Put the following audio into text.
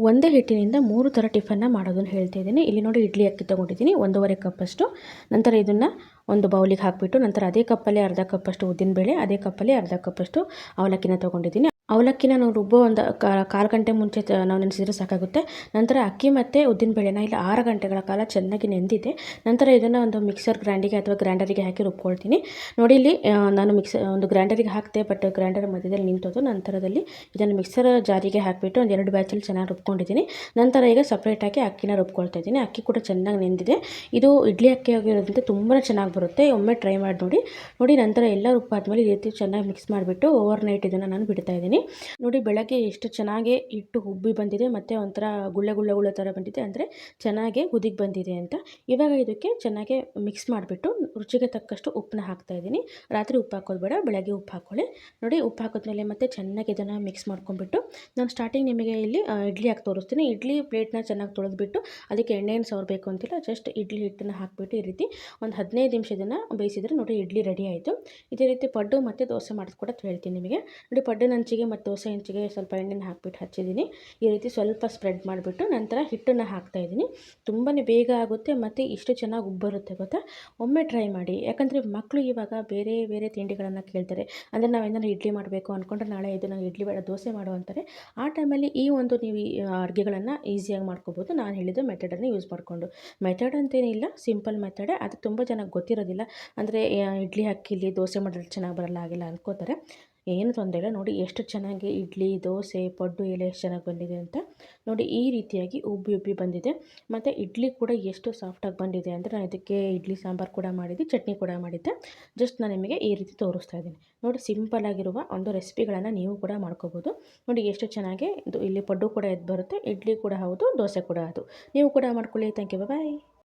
ಒಂದೇ ಹಿಟ್ಟಿನಿಂದ 3 ಥರ ಟಿಫನ್ನ ಮಾಡೋದನ್ನು ಹೇಳ್ತಾ ಇದ್ದೀನಿ. ಇಲ್ಲಿ ನೋಡಿ ಇಡ್ಲಿ ಅಕ್ಕಿ ತೊಗೊಂಡಿದ್ದೀನಿ 1.5 ಕಪ್ಪಷ್ಟು. ನಂತರ ಇದನ್ನು ಒಂದು ಬೌಲಿಗೆ ಹಾಕಿಬಿಟ್ಟು ನಂತರ ಅದೇ ಕಪ್ಪಲ್ಲಿ ಅರ್ಧ ಕಪ್ಪಷ್ಟು ಉದ್ದಿನಬೇಳೆ, ಅದೇ ಕಪ್ಪಲ್ಲಿ ಅರ್ಧ ಕಪ್ಪಷ್ಟು ಅವಲಕ್ಕಿನ ತೊಗೊಂಡಿದ್ದೀನಿ. ಅವಲಕ್ಕಿನ ನಾವು ರುಬ್ಬೋ ಒಂದು ಕಾಲು ಗಂಟೆ ಮುಂಚೆ ನಾವು ನೆನೆಸಿದ್ರೆ ಸಾಕಾಗುತ್ತೆ. ನಂತರ ಅಕ್ಕಿ ಮತ್ತು ಉದ್ದಿನಬೇಳೆನ ಇಲ್ಲಿ 6 ಗಂಟೆಗಳ ಕಾಲ ಚೆನ್ನಾಗಿ ನೆಂದಿದೆ. ನಂತರ ಇದನ್ನು ಒಂದು ಮಿಕ್ಸರ್ ಗ್ರೈಂಡಿಗೆ ಅಥವಾ ಗ್ರೈಂಡರಿಗೆ ಹಾಕಿ ರುಬ್ಕೊಳ್ತೀನಿ. ನೋಡಿ ಇಲ್ಲಿ ನಾನು ಒಂದು ಗ್ರೈಂಡರಿಗೆ ಹಾಕಿದೆ, ಬಟ್ ಗ್ರೈಂಡರ್ ಮಧ್ಯದಲ್ಲಿ ನಿಂತೋದು. ನಂತರದಲ್ಲಿ ಇದನ್ನು ಮಿಕ್ಸರ್ ಜಾರಿಗೆ ಹಾಕಿಬಿಟ್ಟು ಒಂದು 2 ಬ್ಯಾಚಲ್ಲಿ ಚೆನ್ನಾಗಿ ರುಬ್ಕೊಂಡಿದ್ದೀನಿ. ನಂತರ ಈಗ ಸಪ್ರೇಟಾಗಿ ಅಕ್ಕಿನ ರುಬ್ಕೊಳ್ತಾ ಇದ್ದೀನಿ. ಅಕ್ಕಿ ಕೂಡ ಚೆನ್ನಾಗಿ ನೆಂದಿದೆ. ಇದು ಇಡ್ಲಿ ಅಕ್ಕಿ ಆಗಿರೋದ್ರಿಂದ ತುಂಬಾ ಚೆನ್ನಾಗಿ ಬರುತ್ತೆ. ಒಮ್ಮೆ ಟ್ರೈ ಮಾಡಿ ನೋಡಿ. ನಂತರ ಎಲ್ಲ ರುಬ್ಬಾದ್ಮೇಲೆ ಈ ರೀತಿ ಚೆನ್ನಾಗಿ ಮಿಕ್ಸ್ ಮಾಡಿಬಿಟ್ಟು ಓವರ್ ನೈಟ್ ಇದನ್ನು ನಾನು ಬಿಡ್ತಾ ಇದ್ದೀನಿ. ನೋಡಿ ಬೆಳಗ್ಗೆ ಎಷ್ಟು ಚೆನ್ನಾಗಿ ಹಿಟ್ಟು ಉಬ್ಬಿ ಬಂದಿದೆ ಮತ್ತು ಒಂಥರ ಗುಳ್ಳೆ ಥರ ಬಂದಿದೆ, ಅಂದರೆ ಚೆನ್ನಾಗಿ ಹುದಿಗೆ ಬಂದಿದೆ ಅಂತ. ಇವಾಗ ಇದಕ್ಕೆ ಚೆನ್ನಾಗಿ ಮಿಕ್ಸ್ ಮಾಡಿಬಿಟ್ಟು ರುಚಿಗೆ ತಕ್ಕಷ್ಟು ಉಪ್ಪನ್ನ ಹಾಕ್ತಾ ಇದ್ದೀನಿ. ರಾತ್ರಿ ಉಪ್ಪು ಹಾಕೋದು ಬೇಡ, ಬೆಳಗ್ಗೆ ಉಪ್ಪು ಹಾಕ್ಕೊಳ್ಳಿ. ನೋಡಿ ಉಪ್ಪು ಹಾಕಿದ್ಮೇಲೆ ಮತ್ತೆ ಚೆನ್ನಾಗಿ ಇದನ್ನು ಮಿಕ್ಸ್ ಮಾಡ್ಕೊಂಡ್ಬಿಟ್ಟು ನಾನು ಸ್ಟಾರ್ಟಿಂಗ್ ನಿಮಗೆ ಇಲ್ಲಿ ಇಡ್ಲಿ ಹಾಕಿ ತೋರಿಸ್ತೀನಿ. ಇಡ್ಲಿ ಪ್ಲೇಟ್ನ ಚೆನ್ನಾಗಿ ತೊಳೆದ್ಬಿಟ್ಟು ಅದಕ್ಕೆ ಎಣ್ಣೆಯನ್ನು ಸವರಬೇಕು ಅಂತಿಲ್ಲ, ಜಸ್ಟ್ ಇಡ್ಲಿ ಹಿಟ್ಟನ್ನು ಹಾಕಿಬಿಟ್ಟು ಈ ರೀತಿ ಒಂದು 15 ನಿಮಿಷ ಇದನ್ನು ಬೇಯಿಸಿದರೆ ನೋಡಿ ಇಡ್ಲಿ ರೆಡಿ ಆಯಿತು. ಇದೇ ರೀತಿ ಪಡ್ಡು ಮತ್ತು ದೋಸೆ ಮಾಡೋದು ಕೂಡ ಹೇಳ್ತೀನಿ ನಿಮಗೆ. ನೋಡಿ ಪಡ್ಡು ಹಂಚಿಗೆ ಮತ್ತು ದೋಸೆ ಹಂಚಿಗೆ ಸ್ವಲ್ಪ ಎಣ್ಣೆನ ಹಾಕಿಬಿಟ್ಟು ಹಚ್ಚಿದ್ದೀನಿ. ಈ ರೀತಿ ಸ್ವಲ್ಪ ಸ್ಪ್ರೆಡ್ ಮಾಡಿಬಿಟ್ಟು ನಂತರ ಹಿಟ್ಟನ್ನು ಹಾಕ್ತಾಯಿದ್ದೀನಿ. ತುಂಬಾ ಬೇಗ ಆಗುತ್ತೆ ಮತ್ತು ಇಷ್ಟು ಚೆನ್ನಾಗಿ ಉಬ್ಬರುತ್ತೆ ಗೊತ್ತಾ. ಒಮ್ಮೆ ಟ್ರೈ ಮಾಡಿ, ಯಾಕಂದರೆ ಮಕ್ಕಳು ಇವಾಗ ಬೇರೆ ಬೇರೆ ತಿಂಡಿಗಳನ್ನು ಕೇಳ್ತಾರೆ. ಅಂದರೆ ನಾವು ಏನಾದ್ರು ಇಡ್ಲಿ ಮಾಡಬೇಕು ಅಂದ್ಕೊಂಡ್ರೆ ನಾಳೆ ಇದನ್ನು ಇಡ್ಲಿ ಬೇಡ ದೋಸೆ ಮಾಡು ಅಂತಾರೆ. ಆ ಟೈಮಲ್ಲಿ ಈ ಒಂದು ನೀವು ಅಡುಗೆಗಳನ್ನು ಈಸಿಯಾಗಿ ಮಾಡ್ಕೋಬೋದು, ನಾನು ಹೇಳಿದ ಮೆಥಡನ್ನು ಯೂಸ್ ಮಾಡಿಕೊಂಡು. ಮೆಥಡ್ ಅಂತೇನಿಲ್ಲ, ಸಿಂಪಲ್ ಮೆಥಡೇ. ಅದು ತುಂಬ ಜನಕ್ಕೆ ಗೊತ್ತಿರೋದಿಲ್ಲ. ಅಂದರೆ ಇಡ್ಲಿ ಅಕ್ಕಿಲಿ ದೋಸೆ ಮಾಡಿದ್ರೆ ಚೆನ್ನಾಗಿ ಬರಲ್ಲ ಆಗಿಲ್ಲ ಅಂದ್ಕೋತಾರೆ. ಏನು ತೊಂದರೆ ಇಲ್ಲ. ನೋಡಿ ಎಷ್ಟು ಚೆನ್ನಾಗಿ ಇಡ್ಲಿ, ದೋಸೆ, ಪಡ್ಡು ಎಲೆ ಎಷ್ಟು ಚೆನ್ನಾಗಿ ಬಂದಿದೆ ಅಂತ. ನೋಡಿ ಈ ರೀತಿಯಾಗಿ ಉಬ್ಬಿ ಬಂದಿದೆ. ಮತ್ತು ಇಡ್ಲಿ ಕೂಡ ಎಷ್ಟು ಸಾಫ್ಟಾಗಿ ಬಂದಿದೆ ಅಂದರೆ ನಾನು ಇದಕ್ಕೆ ಇಡ್ಲಿ ಸಾಂಬಾರು ಕೂಡ ಮಾಡಿದ್ದೆ, ಚಟ್ನಿ ಕೂಡ ಮಾಡಿದ್ದೆ. ಜಸ್ಟ್ ನಾನು ನಿಮಗೆ ಈ ರೀತಿ ತೋರಿಸ್ತಾ ಇದ್ದೀನಿ. ನೋಡಿ ಸಿಂಪಲ್ಲಾಗಿರುವ ಒಂದು ರೆಸಿಪಿಗಳನ್ನು ನೀವು ಕೂಡ ಮಾಡ್ಕೋಬೋದು. ನೋಡಿ ಎಷ್ಟು ಚೆನ್ನಾಗಿ ಇಲ್ಲಿ ಪಡ್ಡು ಕೂಡ ಎದ್ದು ಬರುತ್ತೆ, ಇಡ್ಲಿ ಕೂಡ ಹೌದು, ದೋಸೆ ಕೂಡ ಹೌದು. ನೀವು ಕೂಡ ಮಾಡ್ಕೊಳ್ಳಿ. Thank you, bye.